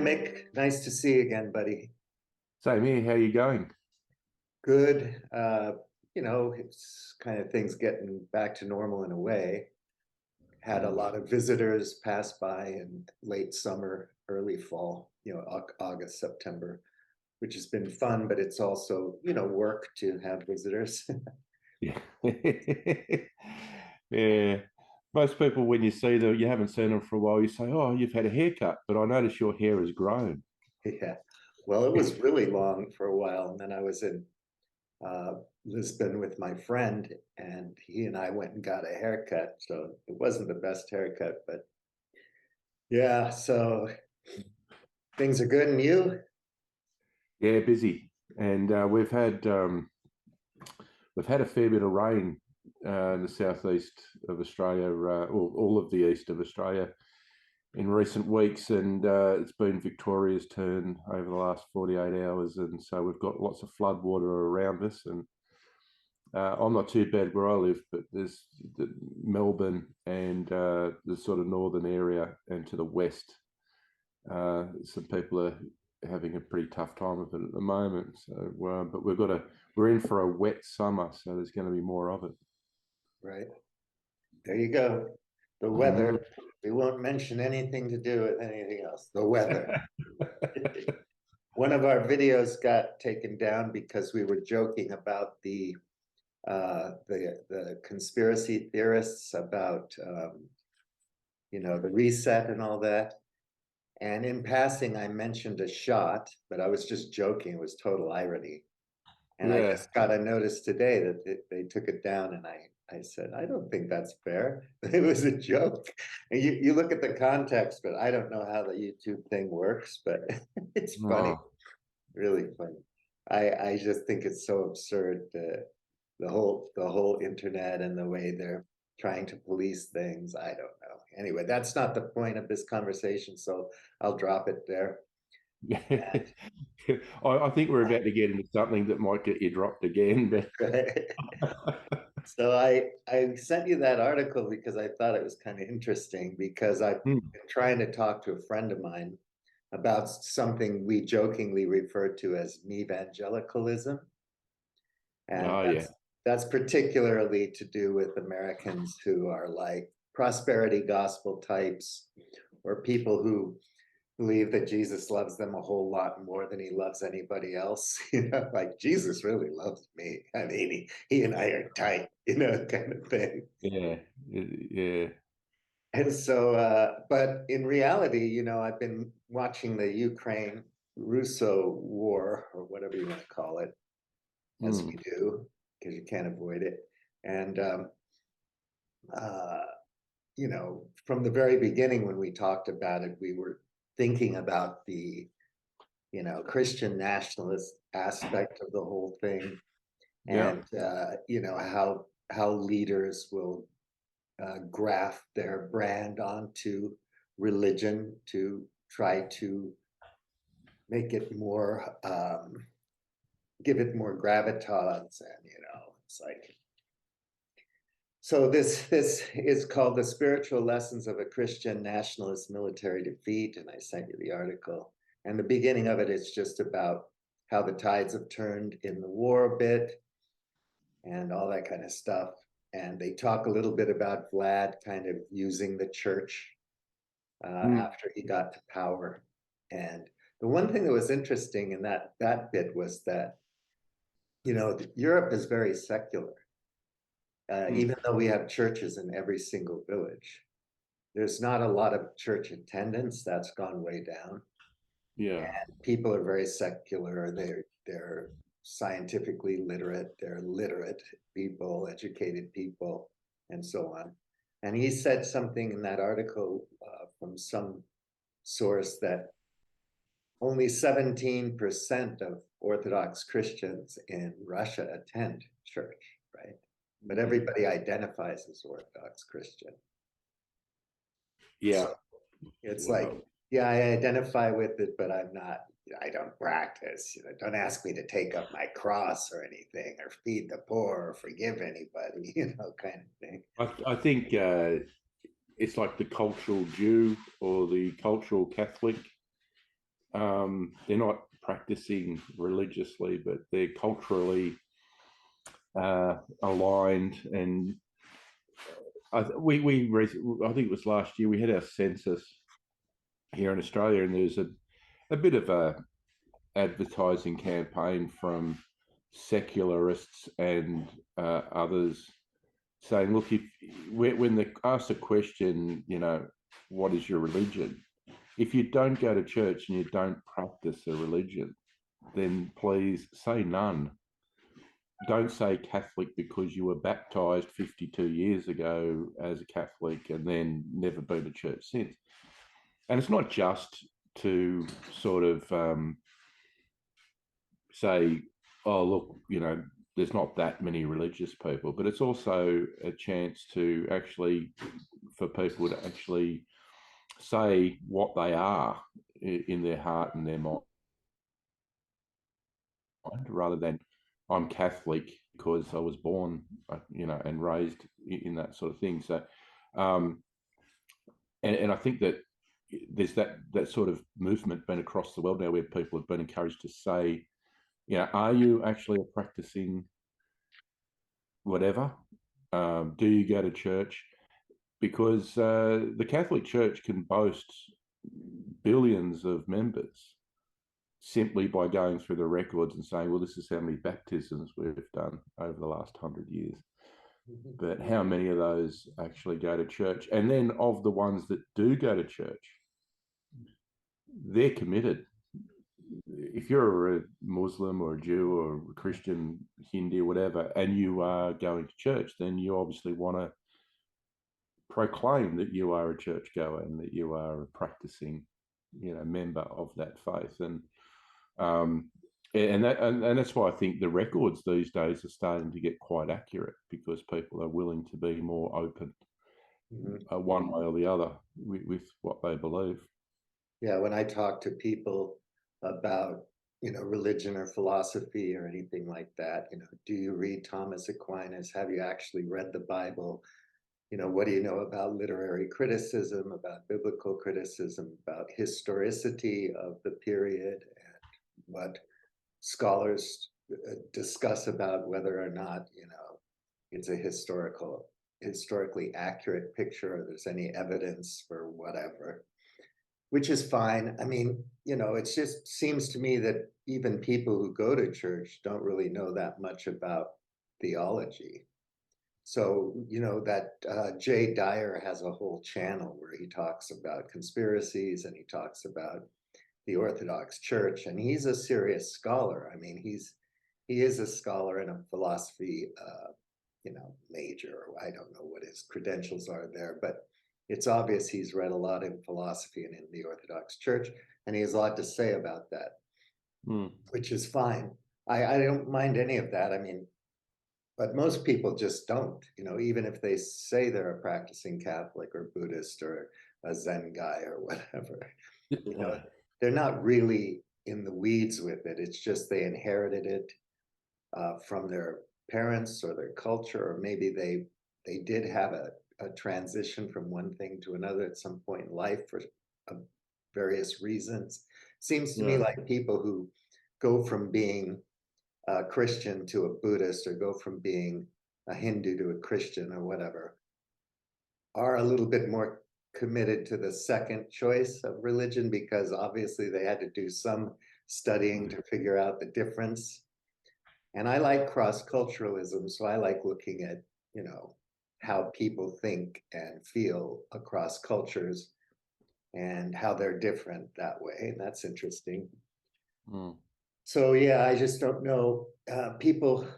Mick. Nice to see you again, buddy. Same here. How you going? Good. It's kind of things getting back to normal in a way. Had a lot of visitors pass by in late summer, early fall, August, September, which has been fun, but it's also, work to have visitors. Yeah. Yeah. Most people, when you see them, you haven't seen them for a while, you say, "Oh, you've had a haircut," but I notice your hair has grown. Yeah. Well, it was really long for a while. And then I was in Lisbon with my friend, and he and I went and got a haircut. So it wasn't the best haircut, but yeah. So things are good, and you? Yeah, busy, and we've had a fair bit of rain in the southeast of Australia, all of the east of Australia, in recent weeks, and it's been Victoria's turn over the last 48 hours, and so we've got lots of flood water around us. And I'm not too bad where I live, but there's Melbourne and the sort of northern area and to the west. Some people are having a pretty tough time of it at the moment. So, but we're in for a wet summer, so there's going to be more of it. Right. There you go. The weather. We won't mention anything to do with anything else. The weather. One of our videos got taken down because we were joking about the conspiracy theorists about the reset and all that. And in passing, I mentioned a shot, but I was just joking. It was total irony. And I just got a notice today that they took it down, and I said, I don't think that's fair. It was a joke. And you look at the context, but I don't know how the YouTube thing works, but it's funny, really funny. I just think it's so absurd, the whole internet and the way they're trying to police things. I don't know. Anyway, that's not the point of this conversation, so I'll drop it there. Yeah. I think we're about to get into something that might get you dropped again. But so I sent you that article because I thought it was kind of interesting, because I've been trying to talk to a friend of mine about something we jokingly refer to as evangelicalism. And that's particularly to do with Americans who are like prosperity gospel types, or people who believe that Jesus loves them a whole lot more than he loves anybody else. Like, Jesus really loves me. I mean, he and I are tight, kind of thing. Yeah. And so, but in reality, I've been watching the Ukraine-Russo war, or whatever you want to call it, as we do, because you can't avoid it. And, from the very beginning, when we talked about it, we were thinking about the, Christian nationalist aspect of the whole thing. And, how leaders will graft their brand onto religion to try to make it more, give it more gravitas. And, it's like, so this is called The Spiritual Lessons of a Christian Nationalist Military Defeat, and I sent you the article. And the beginning of it is just about how the tides have turned in the war a bit and all that kind of stuff. And they talk a little bit about Vlad kind of using the church after he got to power. And the one thing that was interesting in that bit was that, Europe is very secular. Even though we have churches in every single village, there's not a lot of church attendance. That's gone way down. Yeah. And people are very secular. They're scientifically literate. They're literate people, educated people, and so on. And he said something in that article from some source that only 17% of Orthodox Christians in Russia attend church, right? But everybody identifies as Orthodox Christian. Yeah. So it's like, yeah, I identify with it, but I don't practice. Don't ask me to take up my cross or anything, or feed the poor, or forgive anybody, kind of thing. I think it's like the cultural Jew or the cultural Catholic. they're not practicing religiously, but they're culturally aligned. And I think it was last year we had our census here in Australia, and there's a bit of a advertising campaign from secularists and others saying, look, if when they ask the question, what is your religion? If you don't go to church and you don't practice a religion, then please say none. Don't say Catholic because you were baptized 52 years ago as a Catholic and then never been to church since. And it's not just to sort of say, oh, look, there's not that many religious people, but it's also a chance to actually, for people to actually say what they are in their heart and their mind, rather than I'm Catholic because I was born, and raised in that sort of thing. So, and I think that there's that sort of movement been across the world now where people have been encouraged to say, are you actually a practicing whatever? Do you go to church? Because the Catholic Church can boast billions of members simply by going through the records and saying, well, this is how many baptisms we've done over the last 100 years. But how many of those actually go to church? And then of the ones that do go to church, they're committed. If you're a Muslim or a Jew or a Christian, Hindu, whatever, and you are going to church, then you obviously want to proclaim that you are a churchgoer and that you are a practicing, member of that faith. And that's why I think the records these days are starting to get quite accurate, because people are willing to be more open, one way or the other, with what they believe. Yeah, when I talk to people about, religion or philosophy or anything like that, do you read Thomas Aquinas? Have you actually read the Bible? What do you know about literary criticism, about biblical criticism, about historicity of the period, and what scholars discuss about whether or not, it's a historically accurate picture, or there's any evidence for whatever, which is fine. I mean, it just seems to me that even people who go to church don't really know that much about theology. So, that Jay Dyer has a whole channel where he talks about conspiracies and he talks about the Orthodox Church, and he's a serious scholar. I mean, he is a scholar and a philosophy, major. I don't know what his credentials are there, but it's obvious he's read a lot in philosophy and in the Orthodox Church, and he has a lot to say about that, which is fine. I don't mind any of that. I mean, but most people just don't, even if they say they're a practicing Catholic or Buddhist or a Zen guy or whatever, they're not really in the weeds with it. It's just they inherited it from their parents or their culture, or maybe they did have a transition from one thing to another at some point in life for various reasons. Seems to me like people who go from being a Christian to a Buddhist, or go from being a Hindu to a Christian or whatever, are a little bit more committed to the second choice of religion, because obviously they had to do some studying to figure out the difference. And I like cross-culturalism, so I like looking at, how people think and feel across cultures and how they're different that way. And that's interesting. So, yeah, I just don't know. People,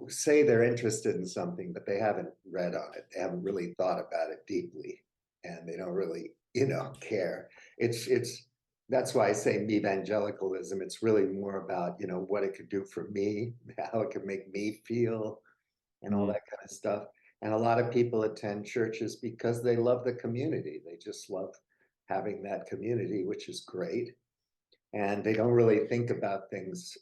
say they're interested in something, but they haven't read on it. They haven't really thought about it deeply, and they don't really, care. That's why I say evangelicalism. It's really more about, what it could do for me, how it could make me feel, and all that kind of stuff. And a lot of people attend churches because they love the community. They just love having that community, which is great. And they don't really think about things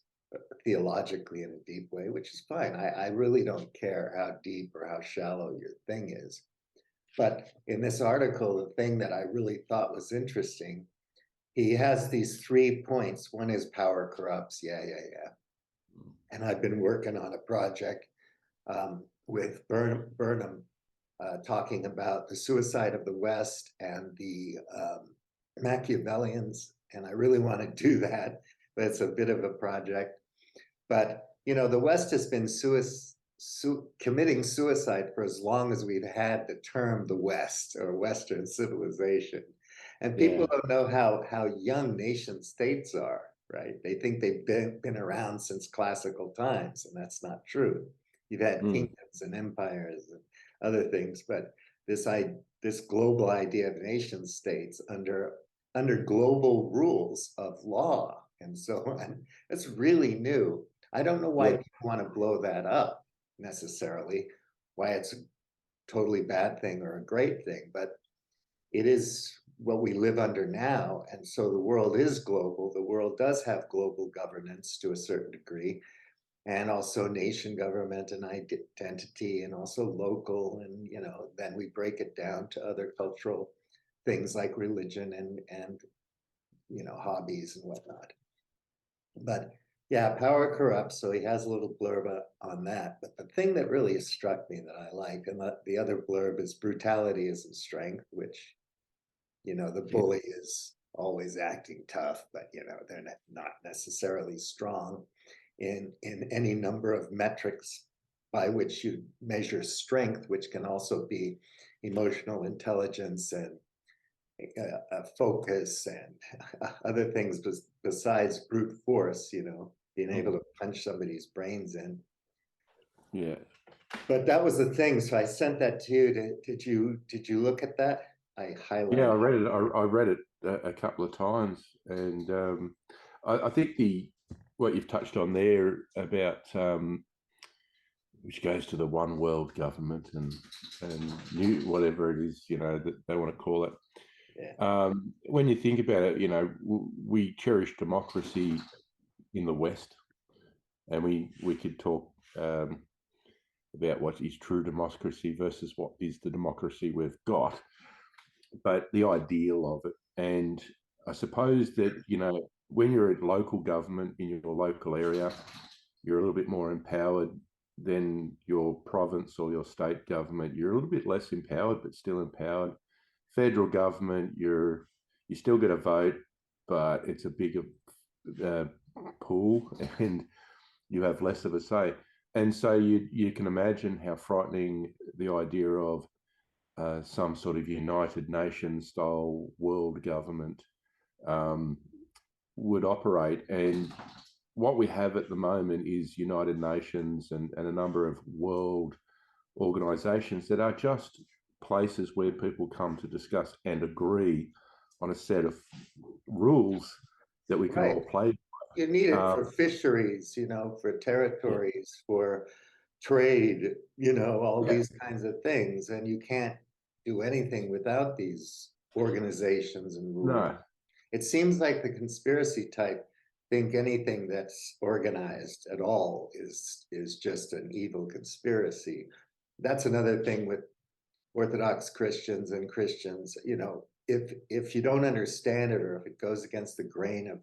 theologically in a deep way, which is fine. I really don't care how deep or how shallow your thing is. But in this article, the thing that I really thought was interesting he has these 3 points. One is power corrupts. Yeah. And I've been working on a project with Burnham talking about the suicide of the West and the Machiavellians. And I really want to do that, but it's a bit of a project. But, you know, the West has been committing suicide for as long as we've had the term the West or Western civilization. And people don't know how young nation states are, right? They think they've been around since classical times, and that's not true. You've had kingdoms and empires and other things, but this global idea of nation states under global rules of law and so on, it's really new. I don't know why people want to blow that up necessarily, why it's a totally bad thing or a great thing, but it is what we live under now. And so the world is global. The world does have global governance to a certain degree, and also nation government and identity, and also local. And, you know, then we break it down to other cultural things like religion and you know, hobbies and whatnot. But yeah, power corrupts. So he has a little blurb on that. But the thing that really struck me that I like, and the other blurb is brutality isn't strength, which, you know, the bully is always acting tough, but, you know, they're not necessarily strong in any number of metrics by which you measure strength, which can also be emotional intelligence and focus and other things besides brute force, you know, being able to punch somebody's brains in. Yeah. But that was the thing. So I sent that to you. Did you look at that? I highlighted. Yeah, I read it. I read it a couple of times, and I think what you've touched on there about which goes to the one world government and new whatever it is, you know, that they want to call it. Yeah. When you think about it, you know, we cherish democracy in the West, and we could talk about what is true democracy versus what is the democracy we've got, but the ideal of it. And I suppose that, you know, when you're at local government in your local area, you're a little bit more empowered than your province or your state government. You're a little bit less empowered, but still empowered. Federal government, you still get a vote, but it's a bigger pool, and you have less of a say. And so you can imagine how frightening the idea of some sort of United Nations style world government would operate. And what we have at the moment is United Nations and a number of world organizations that are just places where people come to discuss and agree on a set of rules that we can all play. You need it for fisheries, you know, for territories, for trade, you know, all these kinds of things. And you can't do anything without these organizations and rules. No. It seems like the conspiracy type think anything that's organized at all is just an evil conspiracy. That's another thing with Orthodox Christians and Christians, you know, if you don't understand it, or if it goes against the grain of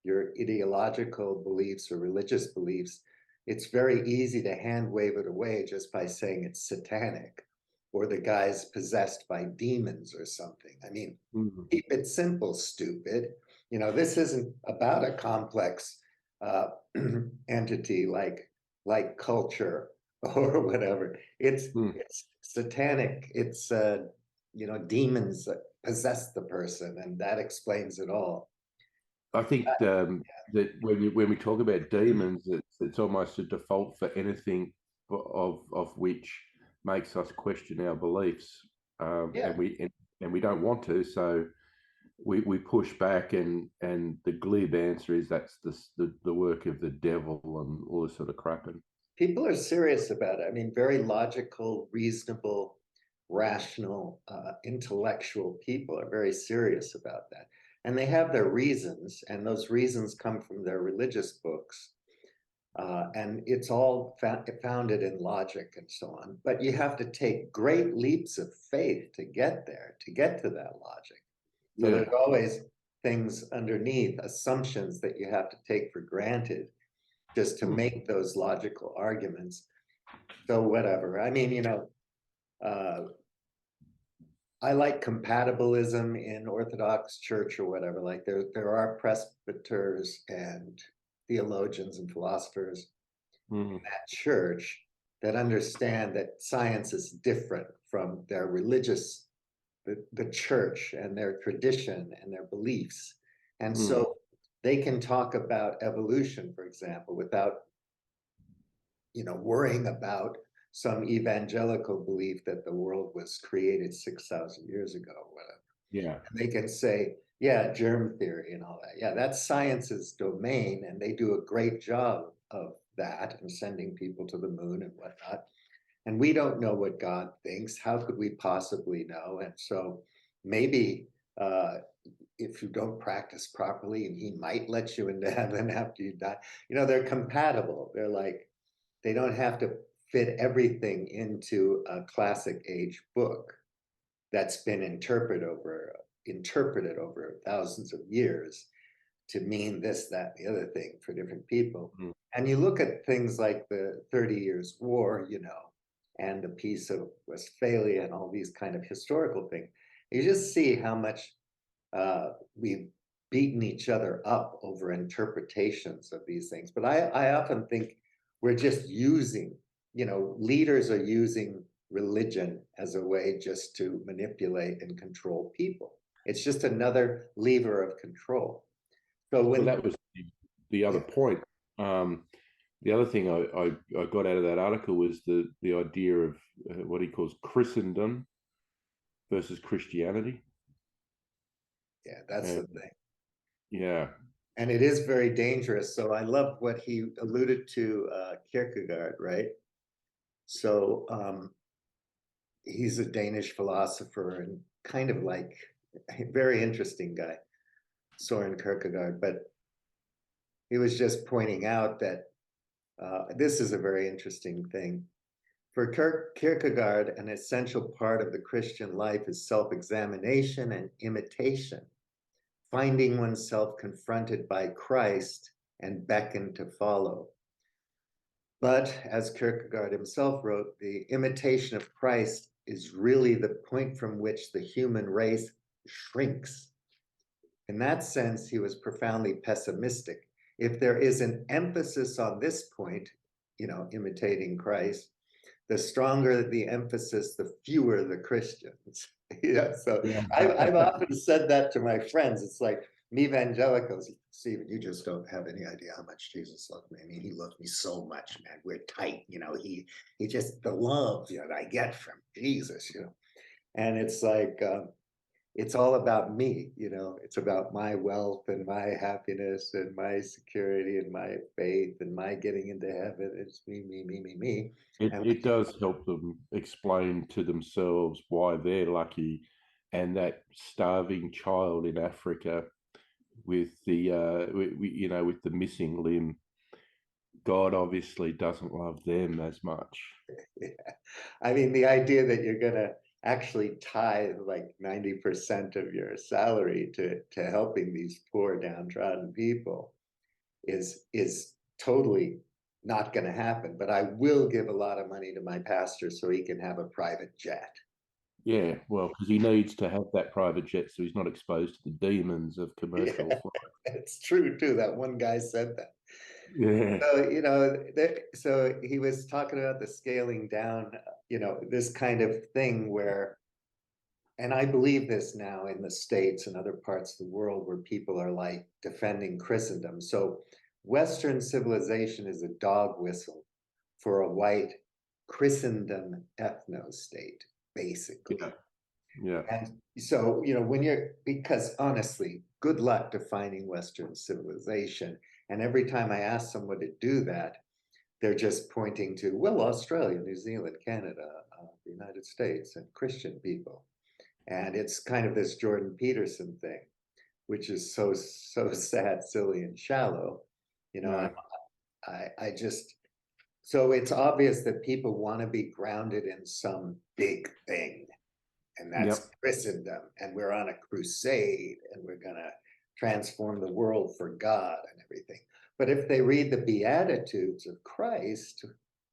your ideological beliefs or religious beliefs, it's very easy to hand wave it away just by saying it's satanic, or the guy's possessed by demons or something. I mean, keep it simple, stupid. You know, this isn't about a complex entity like culture or whatever. It's satanic. It's you know, demons that possess the person, and that explains it all. I think that when we talk about demons, it's almost a default for anything of which makes us question our beliefs, and we don't want to, so we push back, and the glib answer is that's the work of the devil and all this sort of crap. And people are serious about it. I mean, very logical, reasonable, rational, intellectual people are very serious about that. And they have their reasons, and those reasons come from their religious books. And it's all founded in logic and so on. But you have to take great leaps of faith to get there, to get to that logic. So there's always things underneath, assumptions that you have to take for granted just to make those logical arguments. So whatever. I mean, I like compatibilism in Orthodox Church or whatever. Like there are presbyters and theologians and philosophers in that church that understand that science is different from their religious, the church and their tradition and their beliefs. And so they can talk about evolution, for example, without, worrying about some evangelical belief that the world was created 6,000 years ago, whatever. Yeah. And they can say, yeah, germ theory and all that. Yeah, that's science's domain, and they do a great job of that and sending people to the moon and whatnot. And we don't know what God thinks. How could we possibly know? And so maybe if you don't practice properly, and he might let you into heaven after you die. They're compatible. They're like, they don't have to fit everything into a classic age book that's been interpreted over thousands of years to mean this, that, the other thing for different people. And you look at things like the 30 Years' War, and the Peace of Westphalia and all these kind of historical things. You just see how much we've beaten each other up over interpretations of these things. But I often think we're just using, leaders are using religion as a way just to manipulate and control people. It's just another lever of control. So when that was the other point. The other thing I got out of that article was the idea of what he calls Christendom versus Christianity. Yeah, that's the thing. Yeah. And it is very dangerous. So I love what he alluded to, Kierkegaard, right? So he's a Danish philosopher and kind of like a very interesting guy, Soren Kierkegaard. But he was just pointing out that this is a very interesting thing. For Kierkegaard, an essential part of the Christian life is self-examination and imitation, finding oneself confronted by Christ and beckoned to follow. But as Kierkegaard himself wrote, the imitation of Christ is really the point from which the human race shrinks. In that sense, he was profoundly pessimistic. If there is an emphasis on this point, imitating Christ, the stronger the emphasis, the fewer the Christians. So yeah. I've often said that to my friends. It's like, evangelicals, Stephen, you just don't have any idea how much Jesus loved me. I mean, he loved me so much, man. We're tight, he just, the love that I get from Jesus, and it's like, it's all about me, it's about my wealth and my happiness and my security and my faith and my getting into heaven. It's me. It does help them explain to themselves why they're lucky, and that starving child in Africa with the with the missing limb, God obviously doesn't love them as much. Yeah. I mean, the idea that you're gonna actually tithe like 90% of your salary to helping these poor downtrodden people is totally not going to happen. But I will give a lot of money to my pastor so he can have a private jet. Yeah, well, because he needs to have that private jet so he's not exposed to the demons of commercial flight. It's true too. That one guy said that. Yeah. So, so he was talking about the scaling down, this kind of thing where, and I believe this now in the States and other parts of the world where people are like defending Christendom. So Western civilization is a dog whistle for a white Christendom ethno-state, basically. Yeah. And so, because honestly, good luck defining Western civilization. And every time I ask someone to do that, they're just pointing to, well, Australia, New Zealand, Canada, the United States, and Christian people. And it's kind of this Jordan Peterson thing, which is so sad, silly, and shallow. I just, so it's obvious that people want to be grounded in some big thing. And that's Christendom. And we're on a crusade and we're going to transform the world for God and everything. But if they read the Beatitudes of Christ,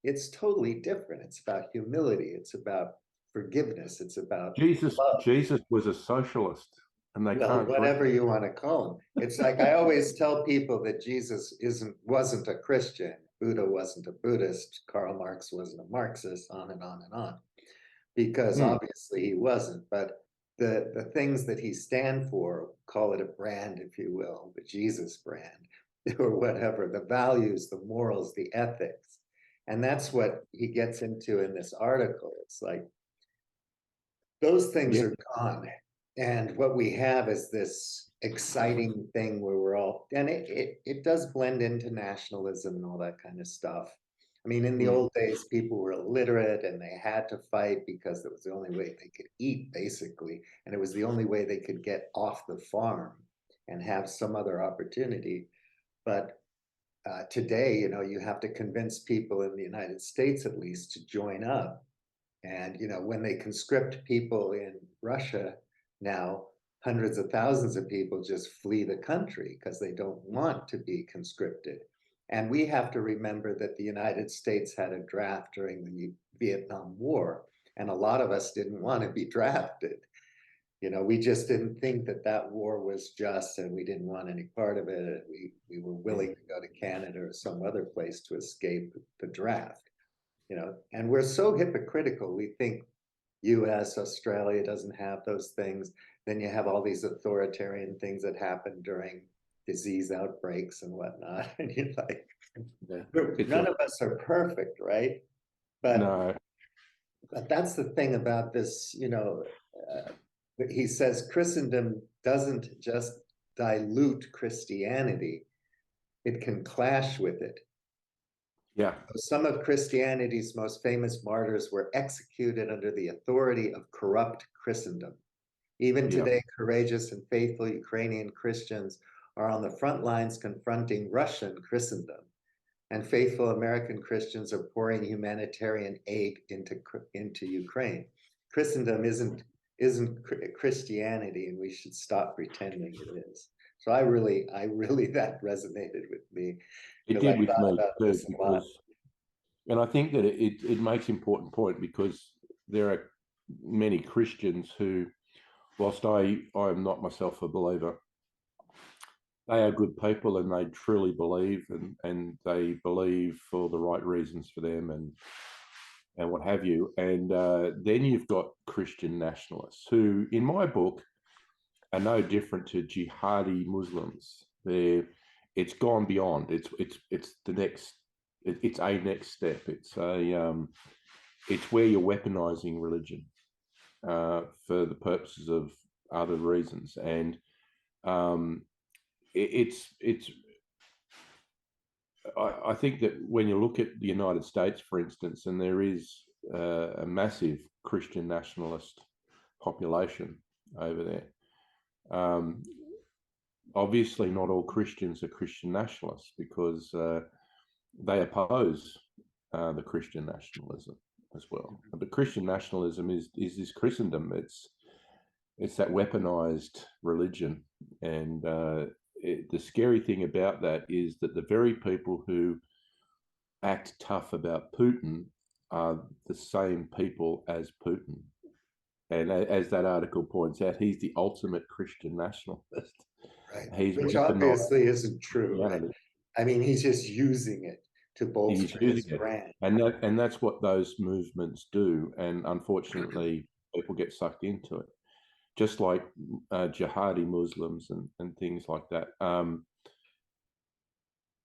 it's totally different. It's about humility. It's about forgiveness. It's about love. Jesus was a socialist, and they Well, can't. whatever you want to call him. It's like I always tell people that Jesus wasn't a Christian, Buddha wasn't a Buddhist, Karl Marx wasn't a Marxist, on and on and on, because obviously he wasn't. But the things that he stand for, call it a brand, if you will, the Jesus brand, or whatever, the values, the morals, the ethics. And that's what he gets into in this article. It's like, those things are gone. And what we have is this exciting thing where we're all, and it does blend into nationalism and all that kind of stuff. I mean, in the old days, people were illiterate and they had to fight because it was the only way they could eat, basically. And it was the only way they could get off the farm and have some other opportunity. But today, you know, you have to convince people in the United States, at least, to join up. And, you know, when they conscript people in Russia now, hundreds of thousands of people just flee the country because they don't want to be conscripted. And we have to remember that the United States had a draft during the Vietnam War, and a lot of us didn't want to be drafted. You know, we just didn't think that that war was just, and we didn't want any part of it. We were willing to go to Canada or some other place to escape the draft. You know, and we're so hypocritical. We think US, Australia doesn't have those things. Then you have all these authoritarian things that happen during disease outbreaks and whatnot. And you're like, none of us are perfect, right? But, No. but that's the thing about this, you know, he says Christendom doesn't just dilute Christianity, it can clash with it. Yeah. Some of Christianity's most famous martyrs were executed under the authority of corrupt Christendom. Even today, courageous and faithful Ukrainian Christians are on the front lines confronting Russian Christendom, and faithful American Christians are pouring humanitarian aid into Ukraine. Christendom isn't Christianity, and we should stop pretending it is. So I really that resonated with me. It did with me too, because, and I think that it makes important point, because there are many Christians who, whilst I am not myself a believer, they are good people and they truly believe, and they believe for the right reasons for them and what have you. And then you've got Christian nationalists who, in my book, are no different to jihadi Muslims. It's gone beyond. It's the next. It's a next step. It's where you're weaponizing religion for the purposes of other reasons, and I think that when you look at the United States, for instance, and there is a massive Christian nationalist population over there. Obviously, not all Christians are Christian nationalists, because they oppose the Christian nationalism as well. But Christian nationalism is this Christendom. It's that weaponized religion, and the scary thing about that is that the very people who act tough about Putin are the same people as Putin. And as that article points out, he's the ultimate Christian nationalist. Right. Which obviously isn't true. Right? I mean, he's just using it to bolster his brand. And that's what those movements do. And unfortunately, people get sucked into it, just like jihadi Muslims and things like that.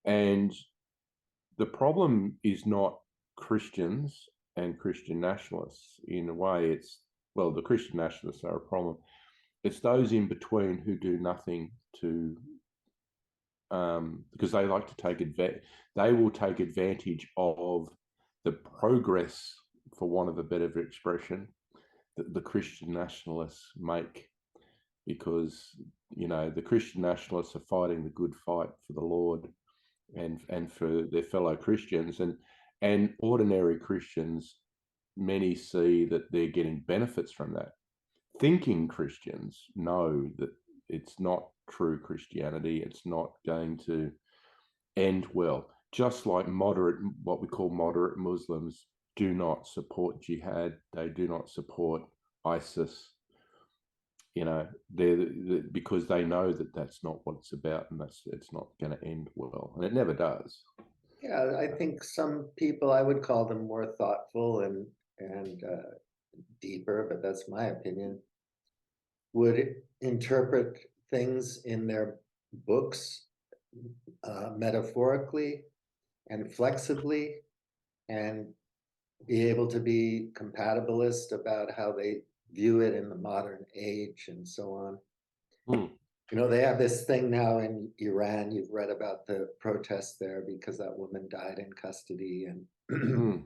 And the problem is not Christians and Christian nationalists. In a way, well, the Christian nationalists are a problem. It's those in between who do nothing to, because they like to take advantage. They will take advantage of the progress, for want of a better expression, that the Christian nationalists make, because, you know, the Christian nationalists are fighting the good fight for the Lord and for their fellow Christians, and ordinary Christians, many see that they're getting benefits from that. Thinking Christians know that it's not true Christianity. It's not going to end well. Just like what we call moderate Muslims do not support jihad, they do not support ISIS. You know, because they know that that's not what it's about, and it's not going to end well, and it never does. Yeah, I think some people, I would call them more thoughtful and deeper, but that's my opinion, would interpret things in their books metaphorically and flexibly, and be able to be compatibilist about how they view it in the modern age and so on. You know, they have this thing now in Iran. You've read about the protests there because that woman died in custody. And,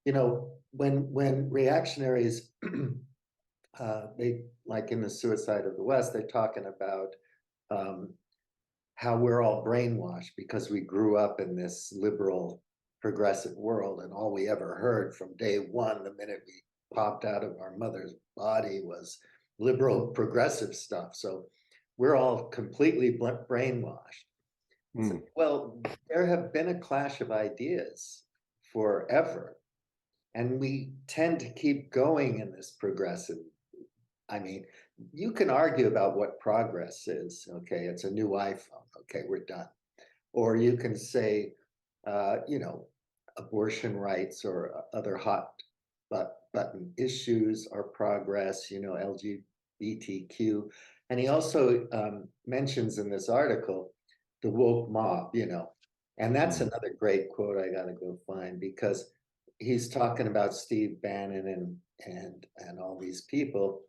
you know, when reactionaries, they, like in the Suicide of the West, they're talking about how we're all brainwashed because we grew up in this liberal, progressive world, and all we ever heard from day one, the minute we popped out of our mother's body, was liberal, progressive stuff. So we're all completely brainwashed. So, well, there have been a clash of ideas forever, and we tend to keep going in this progressive. I mean, you can argue about what progress is. Okay, it's a new iPhone. Okay, we're done. Or you can say, you know, abortion rights or other hot button issues are progress, you know, LGBTQ. And he also mentions in this article the woke mob, you know, and that's another great quote I got to go find, because he's talking about Steve Bannon and all these people,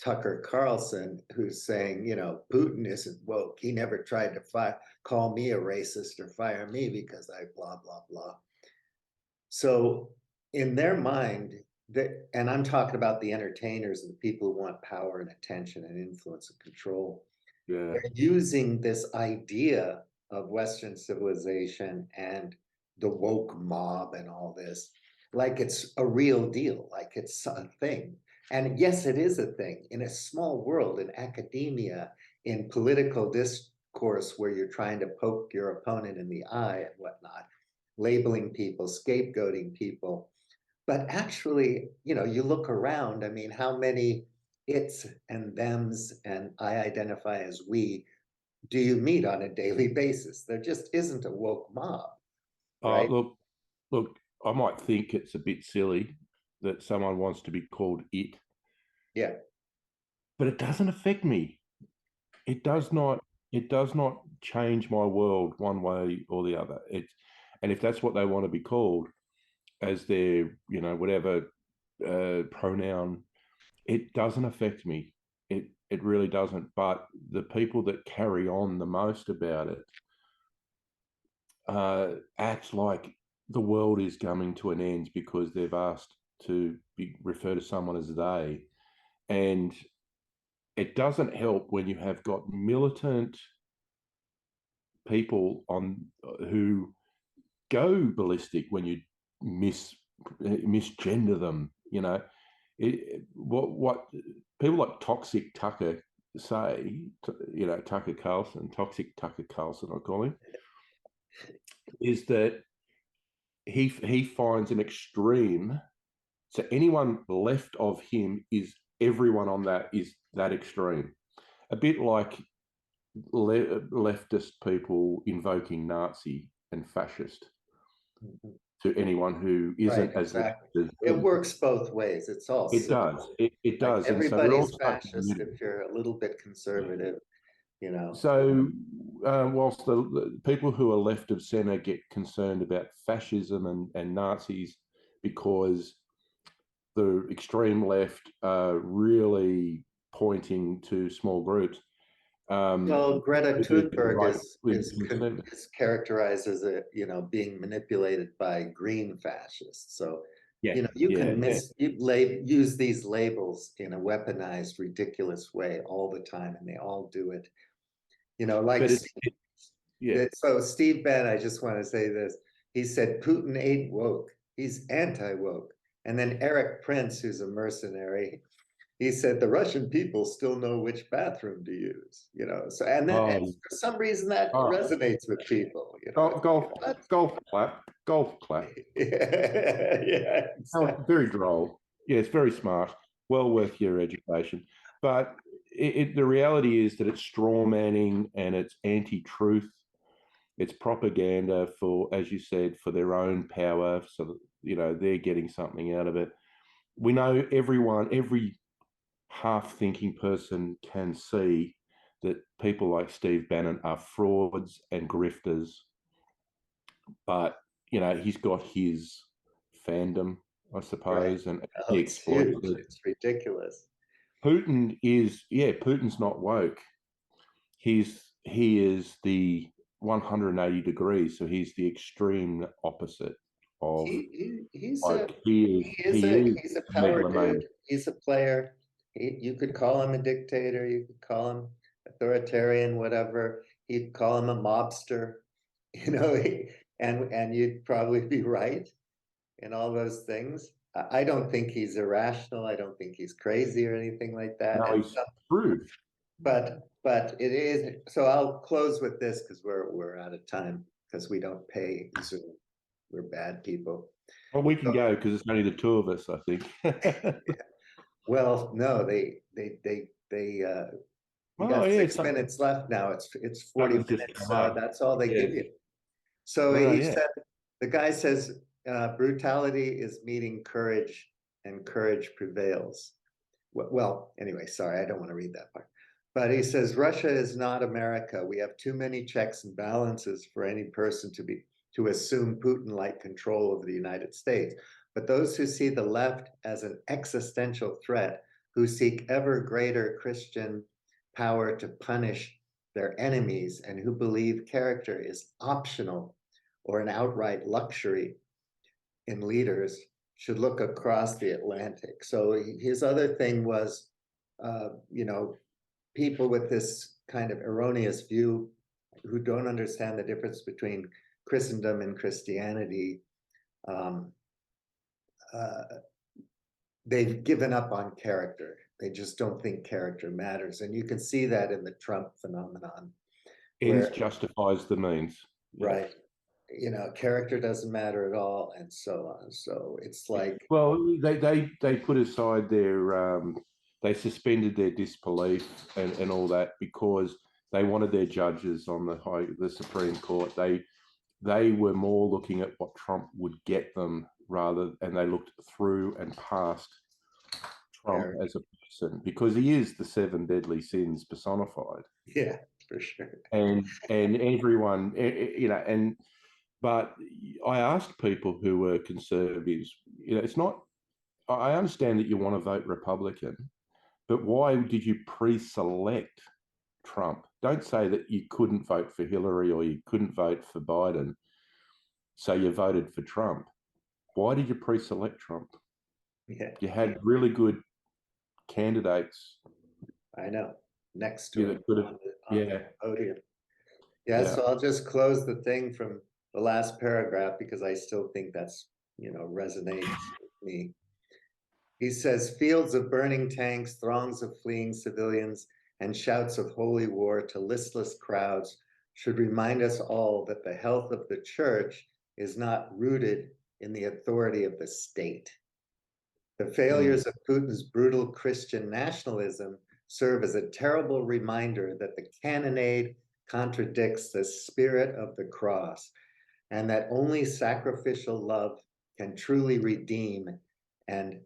Tucker Carlson, who's saying, you know, Putin isn't woke. He never tried to call me a racist or fire me because I blah, blah, blah. So in their mind, and I'm talking about the entertainers and the people who want power and attention and influence and control. Yeah. They're using this idea of Western civilization and the woke mob and all this like it's a real deal, like it's a thing. And yes, it is a thing in a small world, in academia, in political discourse, where you're trying to poke your opponent in the eye and whatnot, labeling people, scapegoating people. But actually, you know, you look around, I mean, how many it's and thems and I identify as we do you meet on a daily basis? There just isn't a woke mob, right? Look, I might think it's a bit silly that someone wants to be called it. Yeah. But it doesn't affect me. It does not change my world one way or the other. And if that's what they want to be called as their, you know, whatever pronoun, it doesn't affect me. It really doesn't. But the people that carry on the most about it act like the world is coming to an end because they've asked to refer to someone as they. And it doesn't help when you have got militant people on who go ballistic when you misgender them. You know, what people like Toxic Tucker say, you know, Tucker Carlson, Toxic Tucker Carlson, I call him, is that he finds an extreme. So anyone left of him is everyone on that is that extreme. A bit like leftist people invoking Nazi and fascist to anyone who isn't as exactly. It works both ways. It's all it does. It does. Like and so we're all everybody's fascist if you're a little bit conservative, you know. So whilst the people who are left of centre get concerned about fascism and Nazis because the extreme left are really pointing to small groups. Well, Greta Thunberg is characterized as a, you know, being manipulated by green fascists. So, you know, you can use these labels in a weaponized, ridiculous way all the time, and they all do it. You know, like so Steve Bannon, I just want to say this. He said Putin ain't woke. He's anti-woke. And then Eric Prince, who's a mercenary, he said the Russian people still know which bathroom to use, So and then and Oh, for some reason that oh, resonates with people, golf clap. Yeah, Oh, exactly. very droll. Yeah, it's very smart. Well worth your education. But the reality is that it's straw manning and it's anti-truth. It's propaganda for, as you said, for their own power. So that, they're getting something out of it. We know every half-thinking person can see that people like Steve Bannon are frauds and grifters, but he's got his fandom, I Right. suppose, and Oh, he it's exploits huge. it. It's ridiculous. Putin's not woke. He is the 180 degrees, so he's the extreme opposite of He's a woke. He is he's a power dude. megalomaniac. He's a player. You could call him a dictator. You could call him authoritarian, whatever. You'd call him a mobster, and you'd probably be right in all those things. I don't think he's irrational. I don't think he's crazy or anything like that. No, And he's true. but it is. So I'll close with this because we're out of time because we don't pay Zoom. We're bad people. Well, we can So, go because it's only the two of us, I think. well, no, they you Oh, got yeah, 6 minutes left now. It's 40 something's just minutes. come up. That's all they Yeah. give you. So Oh, he yeah. said, the guy says, brutality is meeting courage and courage prevails. Well, anyway, sorry, I don't want to read that part. But he says, Russia is not America. We have too many checks and balances for any person to assume Putin-like control over the United States. But those who see the left as an existential threat, who seek ever greater Christian power to punish their enemies, and who believe character is optional or an outright luxury in leaders, should look across the Atlantic. So his other thing was, people with this kind of erroneous view who don't understand the difference between Christendom and Christianity, um, uh, they've given up on character. They just don't think character matters. And you can see that in the Trump phenomenon, Ends where, justifies the means. Yeah. right, character doesn't matter at all, and so on. So it's like, Well, they put aside they suspended their disbelief and all that because they wanted their judges on the Supreme Court. They were more looking at what Trump would get them and they looked through and past Trump as a person because he is the seven deadly sins personified. yeah, for sure. And everyone, but I asked people who were conservatives, it's not, I understand that you want to vote Republican, but why did you pre-select Trump? Don't say that you couldn't vote for Hillary or you couldn't vote for Biden, so you voted for Trump. Why did you pre-select Trump? Yeah, You had really good candidates. I know. Next to him on the Yeah, podium. Yeah, yeah. so I'll just close the thing from the last paragraph because I still think that's, resonates with me. He says, fields of burning tanks, throngs of fleeing civilians, and shouts of holy war to listless crowds should remind us all that the health of the church is not rooted in the authority of the state. The failures of Putin's brutal Christian nationalism serve as a terrible reminder that the cannonade contradicts the spirit of the cross, and that only sacrificial love can truly redeem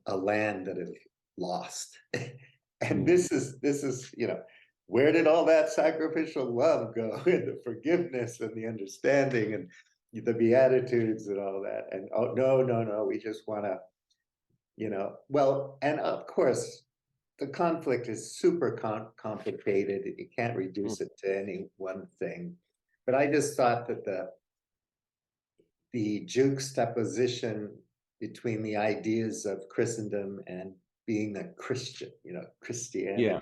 a land that is lost. And this is, where did all that sacrificial love go? And the forgiveness and the understanding and the Beatitudes and all that. And oh, no, we just want to, well, and of course, the conflict is super complicated. You can't reduce it to any one thing. But I just thought that the juxtaposition between the ideas of Christendom and being a Christian, Christianity, Yeah.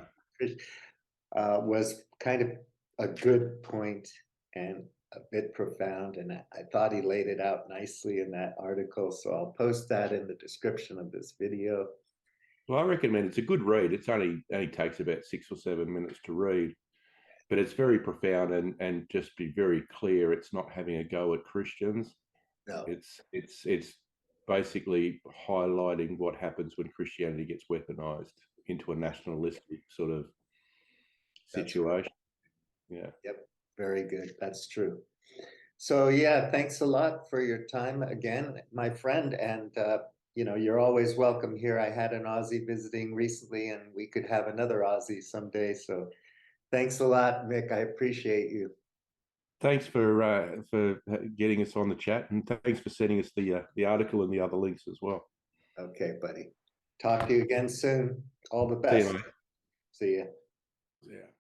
was kind of a good point and a bit profound. And I thought he laid it out nicely in that article. So I'll post that in the description of this video. Well, I recommend it's a good read. It's only takes about 6 or 7 minutes to read, but it's very profound and just be very clear. It's not having a go at Christians. No, It's basically highlighting what happens when Christianity gets weaponized into a nationalistic sort of that's right. situation. Yeah. Yep, very good. That's true. So yeah, thanks a lot for your time again, my friend. And you know, you're always welcome here. I had an Aussie visiting recently, and we could have another Aussie someday. So thanks a lot, Mick. I appreciate you. Thanks for getting us on the chat, and thanks for sending us the article and the other links as well. Okay, buddy. Talk to you again soon. All the See you, best. mate. See ya. Yeah.